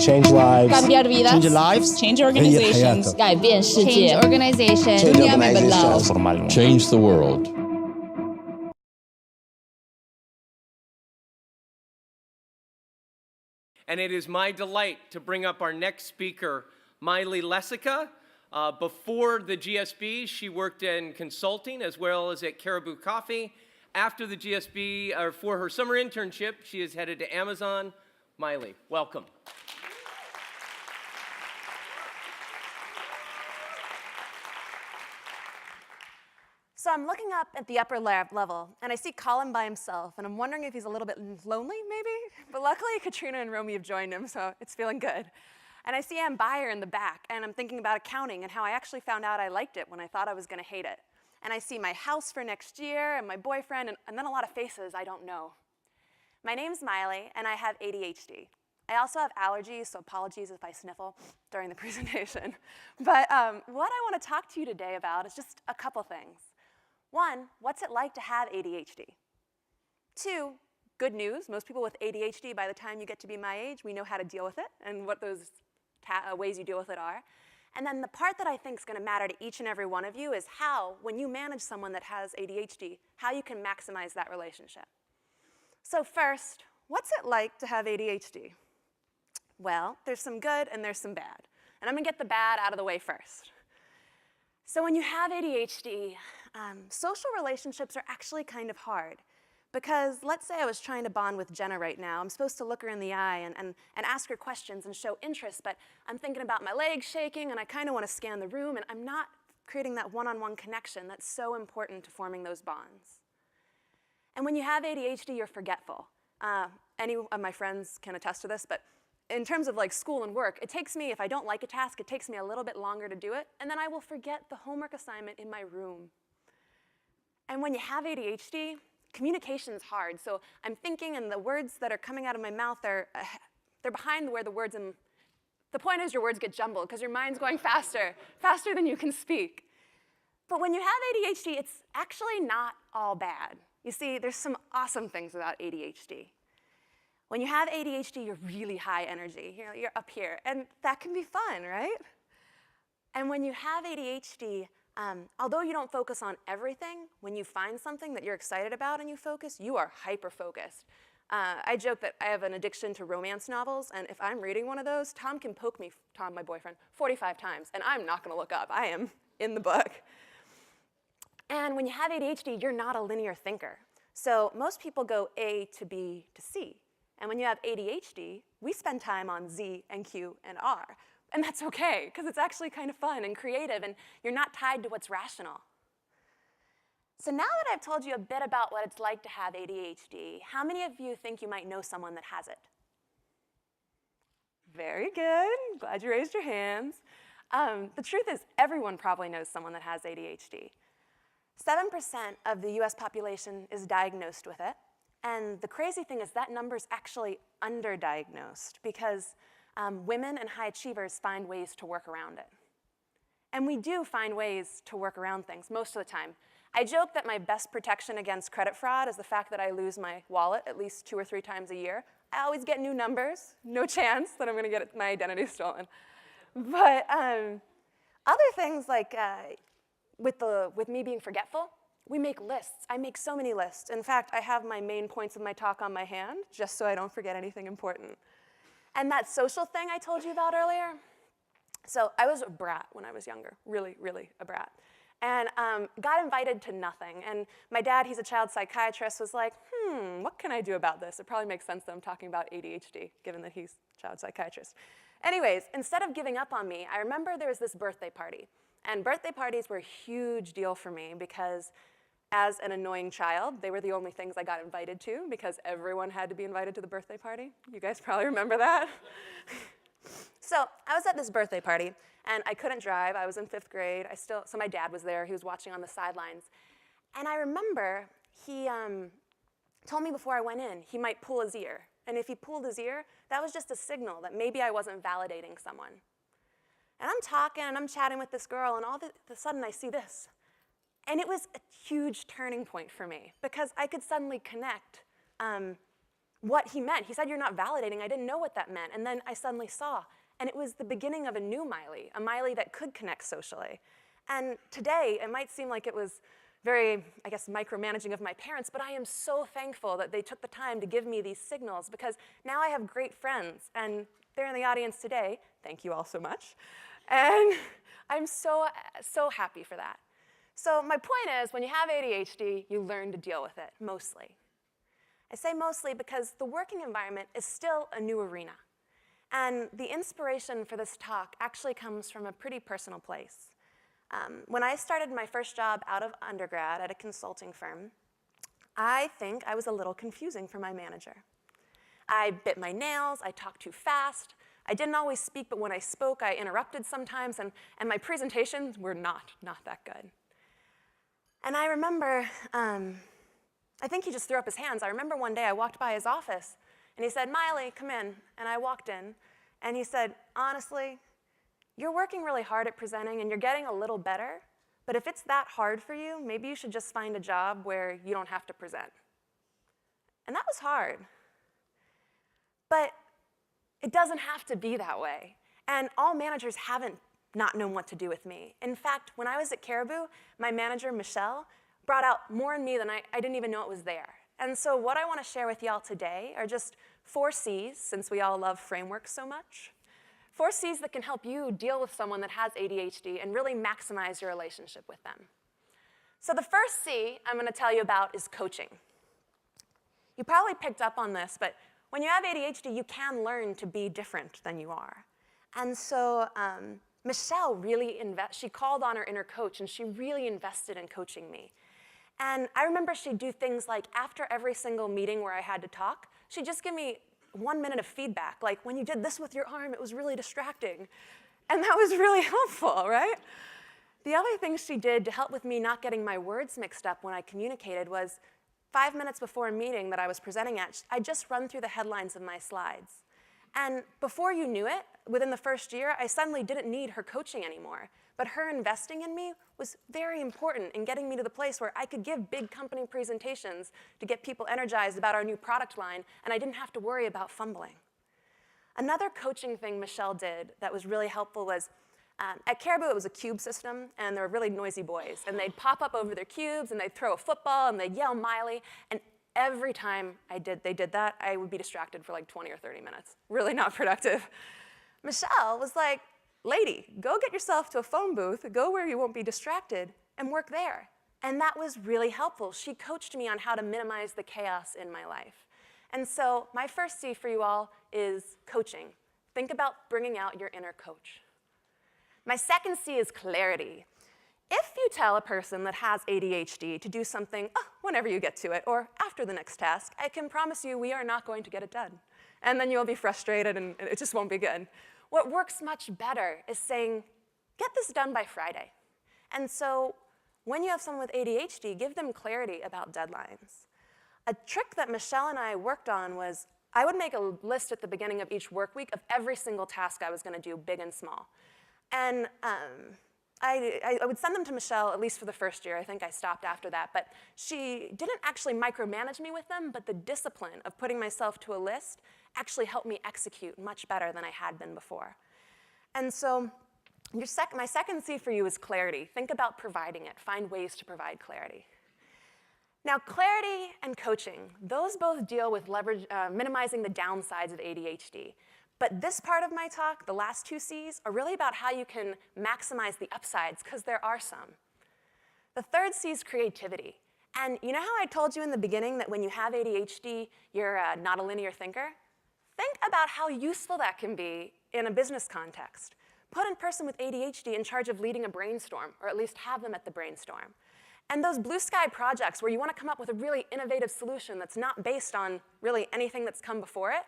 Change lives. cambiar vidas, Change lives. change organizations, 改变世界 Change organization. Change the world. And it is my delight to bring up our next speaker, Miley Lesica. Before the GSB, she worked in consulting as well as at Caribou Coffee. After the GSB, or for her summer internship, she is headed to Amazon. Miley, welcome. So I'm looking up at the upper level, and I see Colin by himself, and I'm wondering if he's a little bit lonely, maybe? But luckily, Katrina and Romy have joined him, so it's feeling good. And I see Ann Beyer in the back, and I'm thinking about accounting and how I actually found out I liked it when I thought I was going to hate it. And I see my house for next year, and my boyfriend, and then a lot of faces I don't know. My name's Miley, and I have ADHD. I also have allergies, so apologies if I sniffle during the presentation. But what I want to talk to you today about is just a couple things. One, what's it like to have ADHD? Two, good news. Most people with ADHD, by the time you get to be my age, we know how to deal with it and what those ways you deal with it are. And then the part that I think is going to matter to each and every one of you is how, when you manage someone that has ADHD, how you can maximize that relationship. So first, what's it like to have ADHD? Well, there's some good and there's some bad. And I'm going to get the bad out of the way first. So when you have ADHD, social relationships are actually kind of hard. Because let's say I was trying to bond with Jenna right now. I'm supposed to look her in the eye and ask her questions and show interest, but I'm thinking about my legs shaking, and I kind of want to scan the room, and I'm not creating that one-on-one connection that's so important to forming those bonds. And when you have ADHD, you're forgetful. Any of my friends can attest to this, but in terms of like school and work, it takes me, if I don't like a task, it takes me a little bit longer to do it, and then I will forget the homework assignment in my room. And when you have ADHD, communication is hard. So I'm thinking, and the words that are coming out of my mouth they're behind where the words and the point is your words get jumbled because your mind's going faster than you can speak. But when you have ADHD, it's actually not all bad. You see, there's some awesome things about ADHD. When you have ADHD, you're really high energy. You're up here, and that can be fun, right? And when you have ADHD, although you don't focus on everything, when you find something that you're excited about and you focus, you are hyper-focused. I joke that I have an addiction to romance novels, and if I'm reading one of those, Tom can poke me, Tom, my boyfriend, 45 times, and I'm not going to look up. I am in the book. And when you have ADHD, you're not a linear thinker. So most people go A to B to C. And when you have ADHD, we spend time on Z and Q and R. And that's okay, because it's actually kind of fun and creative, and you're not tied to what's rational. So now that I've told you a bit about what it's like to have ADHD, how many of you think you might know someone that has it? Very good. Glad you raised your hands. The truth is, everyone probably knows someone that has ADHD. 7% of the US population is diagnosed with it. And the crazy thing is that number is actually underdiagnosed because women and high achievers find ways to work around it. And we do find ways to work around things most of the time. I joke that my best protection against credit fraud is the fact that I lose my wallet at least 2 or 3 times a year. I always get new numbers, no chance that I'm going to get my identity stolen. But other things like with me being forgetful, we make lists. I make so many lists. In fact, I have my main points of my talk on my hand, just so I don't forget anything important. And that social thing I told you about earlier, so I was a brat when I was younger, really, really a brat. And got invited to nothing. And my dad, he's a child psychiatrist, was like, what can I do about this? It probably makes sense that I'm talking about ADHD, given that he's a child psychiatrist. Anyways, instead of giving up on me, I remember there was this birthday party. And birthday parties were a huge deal for me because as an annoying child, they were the only things I got invited to because everyone had to be invited to the birthday party. You guys probably remember that. So I was at this birthday party, and I couldn't drive. I was in 5th grade. So my dad was there. He was watching on the sidelines. And I remember he told me before I went in he might pull his ear. And if he pulled his ear, that was just a signal that maybe I wasn't validating someone. And I'm talking, and I'm chatting with this girl, and all of a sudden I see this. And it was a huge turning point for me because I could suddenly connect what he meant. He said, "You're not validating." I didn't know what that meant. And then I suddenly saw, and it was the beginning of a new Miley, a Miley that could connect socially. And today, it might seem like it was very, I guess, micromanaging of my parents, but I am so thankful that they took the time to give me these signals, because now I have great friends, and they're in the audience today. Thank you all so much. And I'm so happy for that. So my point is, when you have ADHD, you learn to deal with it, mostly. I say mostly because the working environment is still a new arena. And the inspiration for this talk actually comes from a pretty personal place. When I started my first job out of undergrad at a consulting firm, I think I was a little confusing for my manager. I bit my nails, I talked too fast, I didn't always speak, but when I spoke, I interrupted sometimes, and my presentations were not that good. And I remember, I think he just threw up his hands. I remember one day I walked by his office, and he said, "Miley, come in." And I walked in, and he said, "Honestly, you're working really hard at presenting, and you're getting a little better, but if it's that hard for you, maybe you should just find a job where you don't have to present." And that was hard. But it doesn't have to be that way. And all managers haven't not known what to do with me. In fact, when I was at Caribou, my manager, Michelle, brought out more in me than I didn't even know it was there. And so what I want to share with y'all today are just 4 C's, since we all love frameworks so much. 4 C's that can help you deal with someone that has ADHD and really maximize your relationship with them. So the first C I'm going to tell you about is coaching. You probably picked up on this, but when you have ADHD, you can learn to be different than you are. And so Michelle really she called on her inner coach, and she really invested in coaching me. And I remember she'd do things like, after every single meeting where I had to talk, she'd just give me 1 minute of feedback, like, "When you did this with your arm, it was really distracting." And that was really helpful, right? The other thing she did to help with me not getting my words mixed up when I communicated was 5 minutes before a meeting that I was presenting at, I'd just run through the headlines of my slides. And before you knew it, within the first year, I suddenly didn't need her coaching anymore. But her investing in me was very important in getting me to the place where I could give big company presentations to get people energized about our new product line, and I didn't have to worry about fumbling. Another coaching thing Michelle did that was really helpful was, at Caribou, it was a cube system, and there were really noisy boys. And they'd pop up over their cubes, and they'd throw a football, and they'd yell Miley. And every time they did that, I would be distracted for like 20 or 30 minutes. Really not productive. Michelle was like, "Lady, go get yourself to a phone booth, go where you won't be distracted, and work there." And that was really helpful. She coached me on how to minimize the chaos in my life. And so my first C for you all is coaching. Think about bringing out your inner coach. My second C is clarity. If you tell a person that has ADHD to do something whenever you get to it, or after the next task, I can promise you we are not going to get it done. And then you'll be frustrated, and it just won't be good. What works much better is saying, "Get this done by Friday." And so when you have someone with ADHD, give them clarity about deadlines. A trick that Michelle and I worked on was I would make a list at the beginning of each work week of every single task I was going to do, big and small. And I would send them to Michelle, at least for the first year. I think I stopped after that. But she didn't actually micromanage me with them, but the discipline of putting myself to a list actually helped me execute much better than I had been before. And so my second C for you is clarity. Think about providing it. Find ways to provide clarity. Now, clarity and coaching, those both deal with minimizing the downsides of ADHD. But this part of my talk, the last 2 C's, are really about how you can maximize the upsides, because there are some. The third C is creativity. And you know how I told you in the beginning that when you have ADHD, you're not a linear thinker? Think about how useful that can be in a business context. Put a person with ADHD in charge of leading a brainstorm, or at least have them at the brainstorm. And those blue sky projects where you want to come up with a really innovative solution that's not based on really anything that's come before it,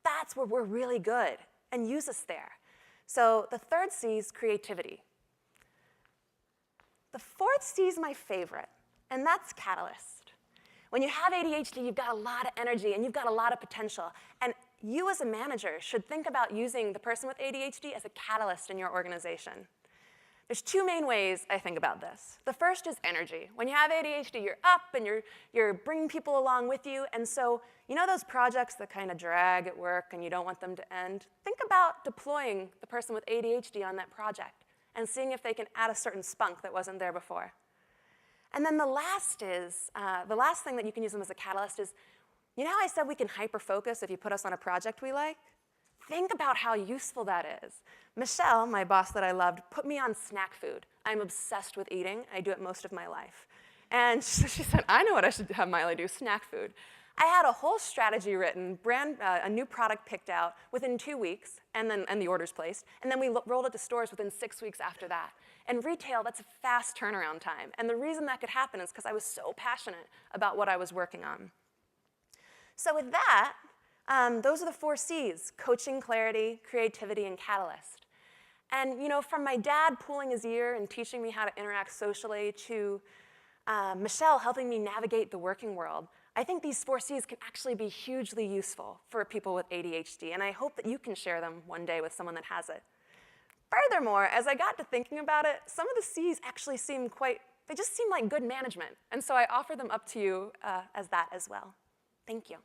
that's where we're really good, and use us there. So the third C is creativity. The fourth C is my favorite, and that's catalyst. When you have ADHD, you've got a lot of energy, and you've got a lot of potential. And you as a manager should think about using the person with ADHD as a catalyst in your organization. There's two main ways I think about this. The first is energy. When you have ADHD, you're up and you're bringing people along with you, and so you know those projects that kind of drag at work and you don't want them to end? Think about deploying the person with ADHD on that project and seeing if they can add a certain spunk that wasn't there before. And then the last thing that you can use them as a catalyst is, you know how I said we can hyper-focus if you put us on a project we like? Think about how useful that is. Michelle, my boss that I loved, put me on snack food. I'm obsessed with eating. I do it most of my life. And she said, I know what I should have Miley do, snack food. I had a whole strategy written, a new product picked out within 2 weeks, and the orders placed, and then we rolled it to stores within 6 weeks after that. And retail, that's a fast turnaround time. And the reason that could happen is because I was so passionate about what I was working on. So with that, those are the 4 C's: coaching, clarity, creativity, and catalyst. And you know, from my dad pulling his ear and teaching me how to interact socially to Michelle helping me navigate the working world, I think these 4 C's can actually be hugely useful for people with ADHD, and I hope that you can share them one day with someone that has it. Furthermore, as I got to thinking about it, some of the C's actually seem they just seem like good management, and so I offer them up to you as that as well. Thank you.